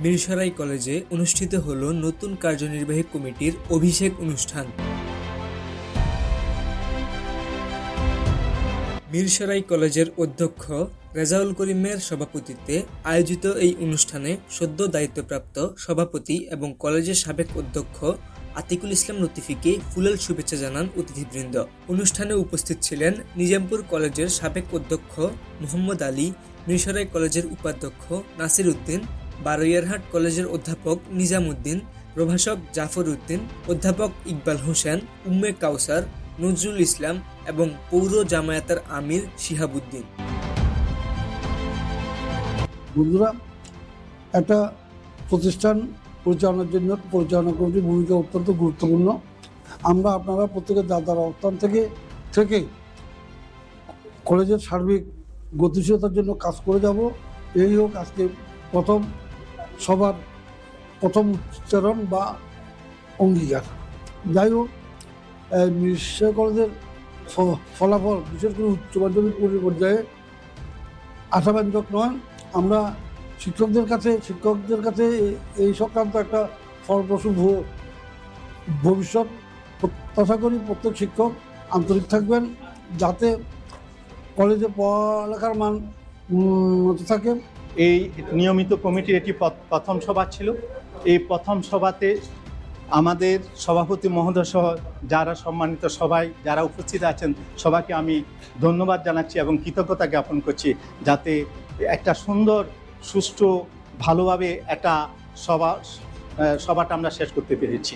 মিরসরাই কলেজে অনুষ্ঠিত হলো নতুন কার্যনির্বাহী কমিটির অভিষেক অনুষ্ঠান। মিরসরাই কলেজের অধ্যক্ষ রেজাউল করিমের সভাপতিত্বে আয়োজিত এই অনুষ্ঠানে সদ্য দায়িত্বপ্রাপ্ত সভাপতি এবং কলেজের সাবেক অধ্যক্ষ আতিকুল ইসলাম লতিফিকে ফুলেল শুভেচ্ছা জানান অতিথিবৃন্দ। অনুষ্ঠানে উপস্থিত ছিলেন নিজামপুর কলেজের সাবেক অধ্যক্ষ মোহাম্মদ আলী, মিরসরাই কলেজের উপাধ্যক্ষ নাসির উদ্দিন, বারৈয়ারহাট কলেজের অধ্যাপক নিজাম উদ্দিন, প্রভাষক জাফর উদ্দিন, অধ্যাপক ইকবাল হোসেন, উম্মে কাউসার, নজরুল ইসলাম এবং পৌর জামায়াতের আমির শিহাবুদ্দিন। বন্ধুরা, একটা প্রতিষ্ঠান পরিচালনার জন্য পরিচালনা কমিটির ভূমিকা অত্যন্ত গুরুত্বপূর্ণ। আমরা আপনারা প্রত্যেকের দাদার অবস্থান থেকে কলেজের সার্বিক গতিশীলতার জন্য কাজ করে যাব। এই হোক আজকে সবার প্রথম উচ্চারণ বা অঙ্গীকার। যাই হোক, মিরসরাই কলেজের ফলাফল বিশেষ করে উচ্চ মাধ্যমিক পর্যায়ে আশাব্যঞ্জক নয়। আমরা শিক্ষকদের কাছে এই সংক্রান্ত একটা ফলপ্রসূ ভবিষ্যৎ প্রত্যাশা করি। প্রত্যেক শিক্ষক আন্তরিক থাকবেন যাতে কলেজে পড়ালেখার মান উন্নত থাকে। এই নিয়মিত কমিটির এটি প্রথম সভা ছিল। এই প্রথম সভাতে আমাদের সভাপতি মহোদয় সহ যারা সম্মানিত সবাই যারা উপস্থিত আছেন সবাইকে আমি ধন্যবাদ জানাচ্ছি এবং কৃতজ্ঞতা জ্ঞাপন করছি, যাতে একটা সুন্দর সুষ্ঠু ভালোভাবে একটা সভাটা আমরা শেষ করতে পেরেছি।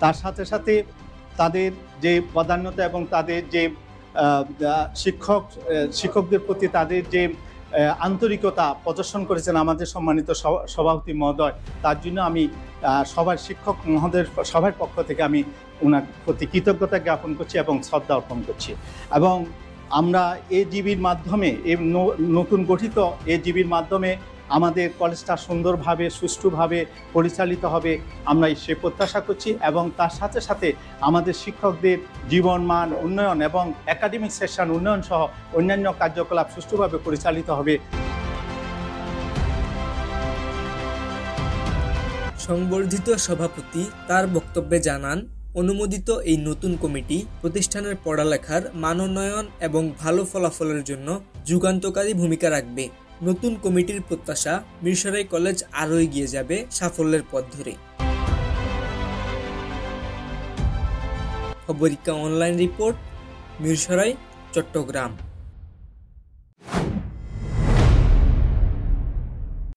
তার সাথে সাথে তাদের যে প্রাধান্যতা এবং তাদের যে শিক্ষকদের প্রতি তাদের যে আন্তরিকতা প্রদর্শন করেছেন আমাদের সম্মানিত সভাপতি মহোদয়, তার জন্য আমি সবার শিক্ষক মহোদয়ের সবার পক্ষ থেকে আমি ওনার প্রতি কৃতজ্ঞতা জ্ঞাপন করছি এবং শ্রদ্ধা অর্পণ করছি। এবং আমরা এজিবির মাধ্যমে এই নতুন গঠিত এজিবির মাধ্যমে আমাদের কলেজটা সুন্দরভাবে সুষ্ঠুভাবে পরিচালিত হবে আমরা সে প্রত্যাশা করছি। এবং তার সাথে সাথে আমাদের শিক্ষকদের জীবনমান উন্নয়ন এবং একাডেমিক সেশন উন্নয়ন সহ অন্যান্য কার্যকলাপ সুষ্ঠুভাবে পরিচালিত হবে। সংবর্ধিত সভাপতি তার বক্তব্যে জানান, অনুমোদিত এই নতুন কমিটি প্রতিষ্ঠানের পড়ালেখার মানোন্নয়ন এবং ভালো ফলাফলের জন্য যুগান্তকারী ভূমিকা রাখবে। নতুন কমিটির প্রত্যাশা, মিরসরাই কলেজ আরও এগিয়ে যাবে সাফল্যের পথ ধরে। খবরিকা অনলাইন রিপোর্ট, মিরসরাই, চট্টগ্রাম।